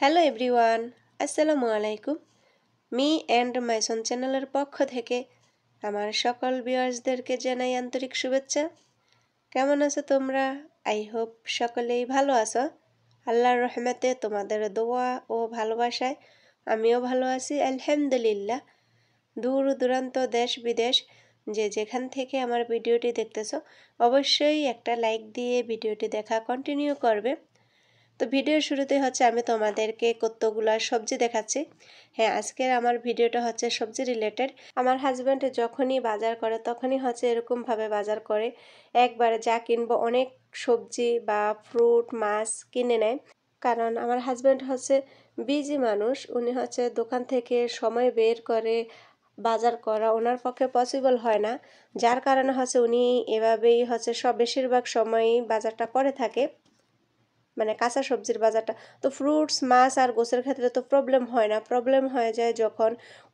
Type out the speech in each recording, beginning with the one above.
Hello everyone, আসসালামু আলাইকুম। Me and মাইসন চ্যানেলের পক্ষ থেকে আমার সকল ভিউয়ার্সদেরকে জানাই আন্তরিক শুভেচ্ছা। কেমন আছো তোমরা? আই হোপ সকলেই ভালো আছো। আল্লাহর রহমতে তোমাদের দোয়া ও ভালোবাসায় আমিও ভালো আছি আলহামদুলিল্লাহ। দূর দূরান্ত দেশ বিদেশ যে যেখান থেকে আমার ভিডিওটি দেখতেছো অবশ্যই একটা লাইক দিয়ে ভিডিওটি দেখা কন্টিনিউ করবে। তো ভিডিওর শুরুতে আমি তোমাদেরকে কতগুলা সবজি দেখাচ্ছি। হ্যাঁ, আজকের আমার ভিডিওটা সবজি রিলেটেড। আমার হাজব্যান্ড যখনই বাজার করে তখনই এরকমভাবে বাজার করে, একবারে যা কিনবো অনেক সবজি বা ফ্রুট মাছ কিনে নেয়। কারণ আমার হাজব্যান্ড বিজি মানুষ, উনি দোকান থেকে সময় বের করে বাজার করা ওনার পক্ষে পসিবল হয় না, যার কারণে উনি এভাবেই সব বেশিরভাগ সময়ই বাজারটা করে থাকে, মানে কাঁচা সবজির বাজারটা। তো ফ্রুটস মাছ আর গোছের ক্ষেত্রে তো প্রবলেম হয় না, প্রবলেম হয়ে যায় যখন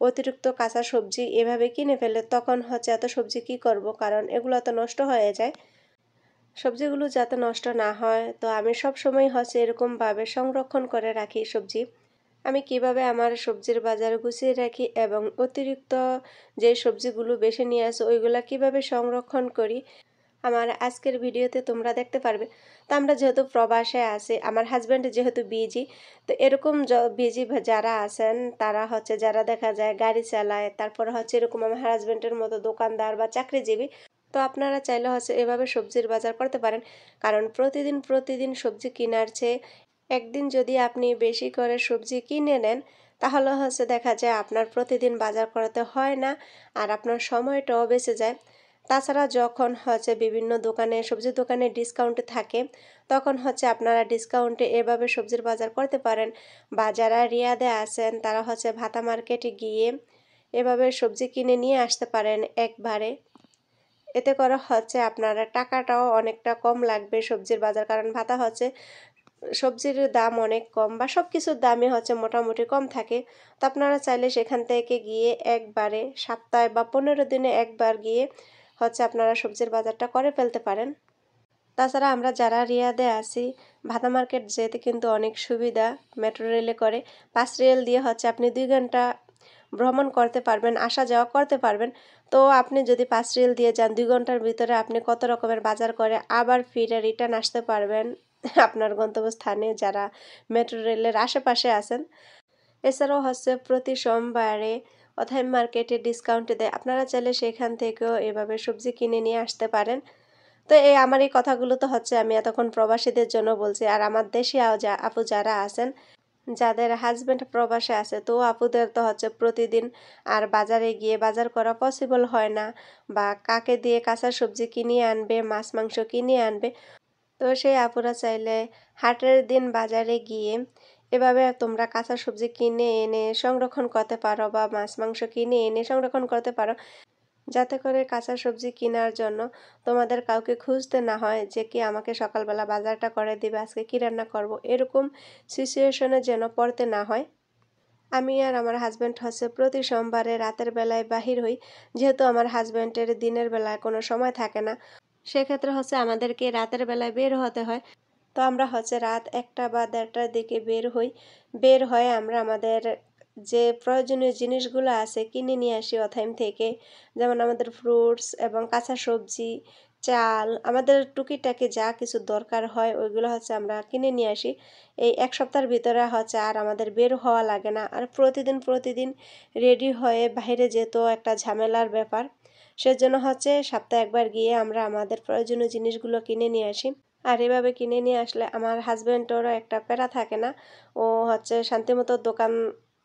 অতিরিক্ত কাঁচা সবজি এভাবে কিনে ফেলে, তখন এত সবজি কি করব, কারণ এগুলো তো নষ্ট হয়ে যায়। সবজিগুলো যাতে নষ্ট না হয়, তো আমি সব সময় এরকমভাবে সংরক্ষণ করে রাখি সবজি। আমি কিভাবে আমার সবজির বাজার গুছিয়ে রাখি এবং অতিরিক্ত যে সবজিগুলো বেশি নিয়ে আসে ওইগুলা কিভাবে সংরক্ষণ করি আমার আজকের ভিডিওতে তোমরা দেখতে পারবে। তো আমরা যেহেতু প্রবাসে আছি, আমার হাজব্যান্ড যেহেতু বিজি, তো এরকম বিজি যারা আছেন তারা যারা দেখা যায় গাড়ি চালায়, তারপর এরকম আমার হাজব্যান্ডের মতো দোকানদার বা চাকরিজীবী, তো আপনারা চাইলে এভাবে সবজির বাজার করতে পারেন। কারণ প্রতিদিন প্রতিদিন সবজি কেনার চেয়ে একদিন যদি আপনি বেশি করে সবজি কিনে নেন, তাহলে দেখা যায় আপনার প্রতিদিন বাজার করাতে হয় না, আর আপনার সময়টাও বেঁচে যায়। তাছাড়া যখন বিভিন্ন দোকানে সবজির দোকানে ডিসকাউন্টে থাকে, তখন আপনারা ডিসকাউন্টে এভাবে সবজির বাজার করতে পারেন। বা যারা রিয়াদে আছেন তারা ভাতা মার্কেটে গিয়ে এভাবে সবজি কিনে নিয়ে আসতে পারেন একবারে। এতে করে আপনারা টাকাটাও অনেকটা কম লাগবে সবজির বাজার, কারণ ভাতা সবজির দাম অনেক কম, বা সব কিছুর দামই মোটামুটি কম থাকে। তো আপনারা চাইলে সেখান থেকে গিয়ে একবারে সপ্তাহে বা 15 দিনে একবার গিয়ে আপনারা সবজির বাজারটা করে ফেলতে পারেন। তাছাড়া আমরা যারা রিয়াদে আছি, ভাতা মার্কেট যেতে কিন্তু অনেক সুবিধা, মেট্রো রেলে করে 5 রিয়াল দিয়ে আপনি 2 ঘন্টা ভ্রমণ করতে পারবেন, আসা যাওয়া করতে পারবেন। তো আপনি যদি 5 রিয়াল দিয়ে যান, 2 ঘন্টার ভিতরে আপনি কত রকমের বাজার করে আবার ফিরে রিটার্ন আসতে পারবেন আপনার গন্তব্যস্থানে, যারা মেট্রো রেলের আশেপাশে আছেন। এছাড়াও প্রতি সোমবারে অথাই মার্কেটে ডিসকাউন্টে দেয়, আপনারা চাইলে সেখান থেকেও এভাবে সবজি কিনে নিয়ে আসতে পারেন। তো আমার এই কথাগুলো তো আমি এতক্ষণ প্রবাসীদের জন্য বলছি, আর আমার দেশে আপু যারা আছেন, যাদের হাজব্যান্ড প্রবাসে আছে, তো আপুদের তো প্রতিদিন আর বাজারে গিয়ে বাজার করা পসিবল হয় না, বা কাকে দিয়ে কাঁচা সবজি কিনিয়ে আনবে, মাছ মাংস কিনিয়ে আনবে। তো সেই আপুরা চাইলে হাটের দিন বাজারে গিয়ে এভাবে তোমরা কাঁচা সবজি কিনে এনে সংরক্ষণ করতে পারো, বা মাছ মাংস কিনে এনে সংরক্ষণ করতে পারো, যাতে করে কাঁচা সবজি কেনার জন্য তোমাদের কাউকে খুঁজতে না হয় যে কি আমাকে সকালবেলা বাজারটা করে দিবে, আজকে কি রান্না করব, এরকম সিচুয়েশনে যেন পড়তে না হয়। আমি আর আমার হাজব্যান্ড প্রতি সোমবারে রাতের বেলায় বাহির হই, যেহেতু আমার হাজব্যান্ডের দিনের বেলায় কোনো সময় থাকে না, সেক্ষেত্রে আমাদেরকে রাতের বেলায় বের হতে হয়। তো আমরা রাত 1টা বা 1:30টার দিকে বের হই। বের হয়ে আমরা আমাদের যে প্রয়োজনীয় জিনিসগুলো আছে কিনে নিয়ে আসি অথাইম থেকে, যেমন আমাদের ফ্রুটস এবং কাঁচা সবজি, চাল, আমাদের টুকিটাকি যা কিছু দরকার হয় ওইগুলো আমরা কিনে নিয়ে আসি। এই 1 সপ্তাহের ভিতরে আর আমাদের বের হওয়া লাগে না। আর প্রতিদিন প্রতিদিন রেডি হয়ে বাইরে যেত একটা ঝামেলার ব্যাপার, সেজন্য সপ্তাহে একবার গিয়ে আমরা আমাদের প্রয়োজনীয় জিনিসগুলো কিনে নিয়ে আসি। আর এভাবে কিনে নিয়ে আসলে আমার হাজব্যান্ডেরও একটা প্যারা থাকে না, ও শান্তিমতো দোকান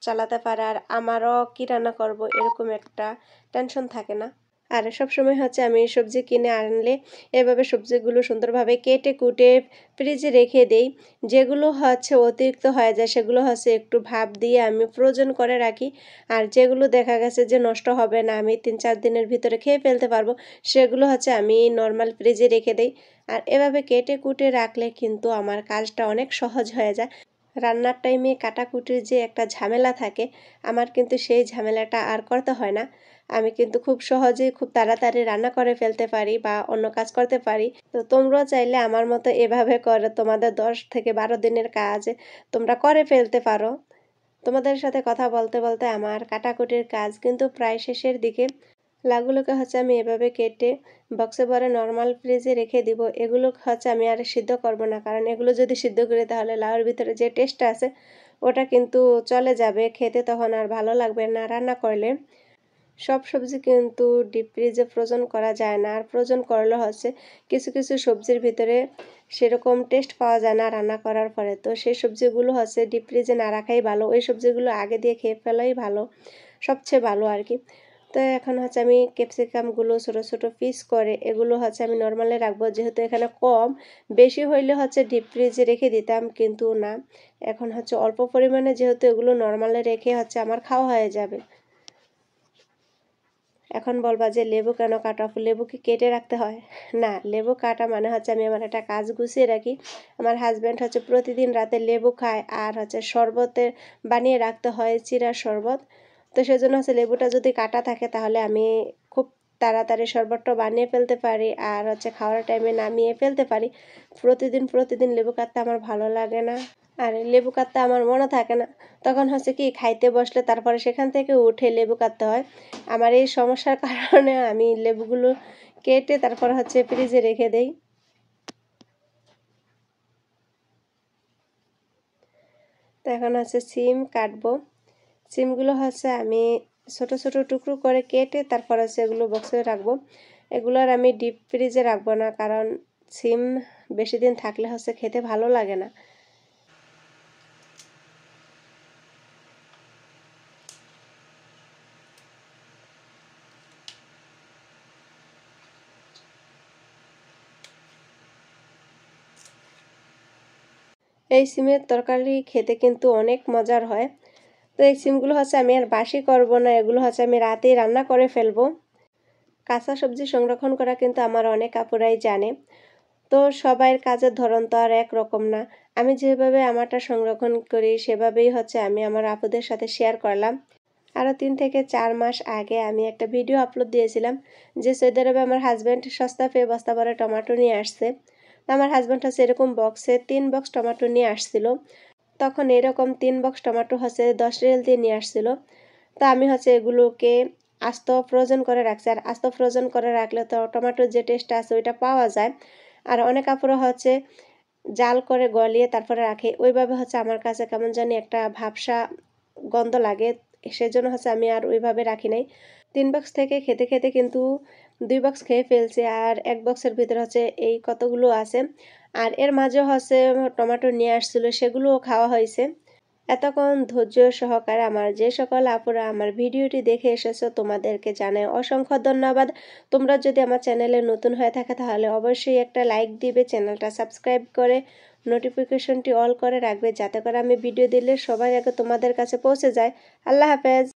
চালাতে পারে, আর আমারও কি রান্না করব এরকম একটা টেনশন থাকে না। আর সবসময় আমি সবজি কিনে আনলে এভাবে সবজিগুলো সুন্দরভাবে কেটে কুটে ফ্রিজে রেখে দেই। যেগুলো অতিরিক্ত হয়ে যায় সেগুলো একটু ভাপ দিয়ে আমি ফ্রোজেন করে রাখি, আর যেগুলো দেখা গেছে যে নষ্ট হবে না, আমি 3-4 দিনের ভিতরে খেয়ে ফেলতে পারবো, সেগুলো আমি নর্মাল ফ্রিজে রেখে দেই। আর এভাবে কেটে কুটে রাখলে কিন্তু আমার কাজটা অনেক সহজ হয়ে যায়। রান্নার টাইমে কাটাকুটির যে একটা ঝামেলা থাকে, আমার কিন্তু সেই ঝামেলাটা আর করতে হয় না। আমি কিন্তু খুব সহজেই খুব তাড়াতাড়ি রান্না করে ফেলতে পারি বা অন্য কাজ করতে পারি। তো তোমরাও চাইলে আমার মতো এভাবে করে তোমাদের 10 থেকে 12 দিনের কাজ তোমরা করে ফেলতে পারো। তোমাদের সাথে কথা বলতে বলতে আমার কাটাকুটির কাজ কিন্তু প্রায় শেষের দিকে। লাউগুলোকে আমি এভাবে কেটে বক্সে ভরে নর্মাল ফ্রিজে রেখে দিব। এগুলো আমি আর সিদ্ধ করব না, কারণ এগুলো যদি সিদ্ধ করি তাহলে লাউয়ের ভিতরে যে টেস্টটা আছে ওটা কিন্তু চলে যাবে, খেতে তখন আর ভালো লাগবে না রান্না করলে। সব সবজি কিন্তু ডিপ ফ্রিজে ফ্রোজেন করা যায় না, আর ফ্রোজেন করলে কিছু কিছু সবজির ভিতরে সেরকম টেস্ট পাওয়া যায় না রান্না করার পরে। তো সেই সবজিগুলো ডিপ ফ্রিজে না রাখাই ভালো, ওই সবজিগুলো আগে দিয়ে খেয়ে ফেলাই ভালো, সবচেয়ে ভালো আর কি। তো এখন আমি ক্যাপসিকামগুলো ছোট ছোট পিস করে এগুলো আমি নর্মালে রাখবো, যেহেতু এখানে কম, বেশি হইলে ডিপ ফ্রিজে রেখে দিতাম, কিন্তু না, এখন অল্প পরিমাণে যেহেতু এগুলো নর্মালে রেখে আমার খাওয়া হয়ে যাবে। এখন বলবা যে লেবু কেন কাটা, লেবু কি কেটে রাখতে হয়? না, লেবু কাটা মানে আমি আমার একটা কাজ গুছিয়ে রাখি। আমার হাজব্যান্ড প্রতিদিন রাতে লেবু খায়, আর শরবতে বানিয়ে রাখতে হয়, চিরার শরবত। তো সেজন্য লেবুটা যদি কাটা থাকে তাহলে আমি খুব তাড়াতাড়ি শরবতটা বানিয়ে ফেলতে পারি, আর খাওয়ার টাইমে নামিয়ে ফেলতে পারি। প্রতিদিন প্রতিদিন লেবু কাটতে আমার ভালো লাগে না, আর লেবু কাটতে আমার মনে থাকে না। তখন কি খাইতে বসলে তারপরে সেখান থেকে উঠে লেবু কাটতে হয়। আমার এই সমস্যার কারণে আমি লেবুগুলো কেটে তারপর ফ্রিজে রেখে দেই। তো এখন সিম কাটবো। সিমগুলো আমি ছোট ছোট টুকরো করে কেটে তারপর এগুলো বক্সে রাখবো। এগুলো আর আমি ডিপ ফ্রিজে রাখবো না, কারণ সিম বেশি দিন থাকলে খেতে ভালো লাগে না। এই সিমের তরকারি খেতে কিন্তু অনেক মজার হয়। তো এই সিমগুলো আমি আর বাসি করব না, এগুলো আমি রাতেই রান্না করে ফেলবো। কাঁচা সবজি সংরক্ষণ করা কিন্তু আমার অনেক আপুরাই জানে। তো সবাইয়ের কাজের ধরন তো আর এক রকম না। আমি যেভাবে আমারটা সংরক্ষণ করি সেভাবেই আমি আমার আপুদের সাথে শেয়ার করলাম। আরও 3 থেকে 4 মাস আগে আমি একটা ভিডিও আপলোড দিয়েছিলাম যে সৌদি আরবে আমার হাজব্যান্ড সস্তা পেয়ে বস্তা ভরে টমেটো নিয়ে আসছে। আমার হাজব্যান্ড এরকম বক্সে 3 বক্স টমেটো নিয়ে আসছিল। তখন এরকম 3 বক্স টমেটো 10 রিয়াল দিয়ে নিয়ে আসছিল। তো আমি এগুলোকে আস্ত ফ্রোজেন করে রাখছি, আর আস্ত ফ্রোজেন করে রাখলে তো টমেটোর যে টেস্টটা আছে ওইটা পাওয়া যায়। আর অনেক আপুরা জাল করে গলিয়ে তারপরে রাখে, ওইভাবে আমার কাছে কেমন জানি একটা ভাবসা গন্ধ লাগে, সেজন্য আমি আর ওইভাবে রাখি নাই। 3 বক্স থেকে খেতে খেতে কিন্তু 2 বক্স খেয়ে ফেলছি, আর 1 বক্সের ভিতরে এই কতগুলো আছে। আর এর মাঝে টমেটো নিয়ে আসছিল, সেগুলোও খাওয়া হয়েছে। এতক্ষণ ধৈর্য সহকারে আমার যে সকল আপুরা আমার ভিডিওটি দেখে এসেছো তোমাদেরকে জানাই অসংখ্য ধন্যবাদ। তোমরা যদি আমার চ্যানেলে নতুন হয়ে থাকে তাহলে অবশ্যই একটা লাইক দিবে, চ্যানেলটা সাবস্ক্রাইব করে নোটিফিকেশনটি অল করে রাখবে, যাতে করে আমি ভিডিও দিলে সবার আগে তোমাদের কাছে পৌঁছে যায়। আল্লাহ হাফেজ।